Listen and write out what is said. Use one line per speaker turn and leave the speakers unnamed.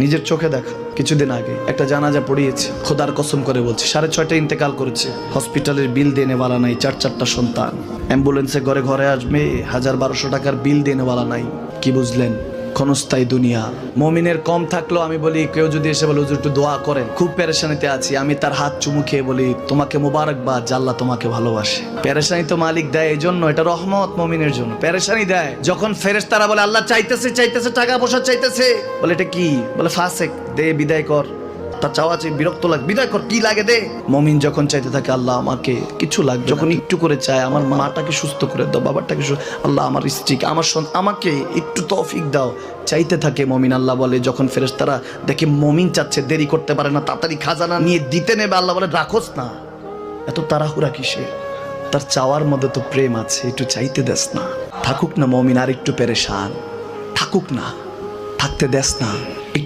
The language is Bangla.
নিজের চোখে দেখা কিছুদিন আগে একটা জানাজা পড়িয়েছে, খোদার কসম করে বলছে 6:30 ইন্তেকাল করেছে। হসপিটালের বিল দেনেওয়ালা নাই, 4 সন্তান, অ্যাম্বুলেন্সে ঘরে ঘরে আসবে, 1000-1200 টাকার বিল দেনেওয়ালা নাই। কি বুঝলেন? ক্ষণস্থায়ী দুনিয়া। মুমিনের কম থাকলেও আমি বলি, কেউ যদি এসে বলে হুজুর একটু দোয়া করেন, খুব পেরেশানিতে আছি, আমি তার হাত চুমু খেয়ে বলি তোমাকে মোবারকবাদ, আল্লাহ তোমাকে ভালোবাসে। পেরেশানি তো মালিক দেয়, এই জন্য এটা রহমত মুমিনের জন্য। পেরেশানি দেয় যখন ফেরেশতারা বলে আল্লাহ চাইতেছে টাকা পয়সা চাইতেছে, বলে এটা কি? বলে ফাসেক, দে বিদায় কর। তার চাওয়া চেয়ে বিরক্ত লাগে, বিদায় কর, কি লাগে দে। মুমিন যখন চাইতে থাকে আল্লাহ আমাকে কিছু লাগবে, যখন একটু করে চায় আমার মাটাকে সুস্থ করে দাও, বাবাটাকে আল্লাহ আমার স্ত্রীকে, আমার আমাকে একটু তৌফিক দাও, চাইতে থাকে মুমিন। আল্লাহ বলে যখন ফেরেশতারা দেখে মুমিন চাচ্ছে, দেরি করতে পারে না, তাড়াতাড়ি খাজানা নিয়ে দিতে নেবে, আল্লাহ বলে রাখোস না, এত তাড়াহুড়া কিসে? তার চাওয়ার মধ্যে তো প্রেম আছে, একটু চাইতে দেস না। থাকুক না মুমিন আর একটু পেরেশান, থাকুক না, থাকতে দেস না।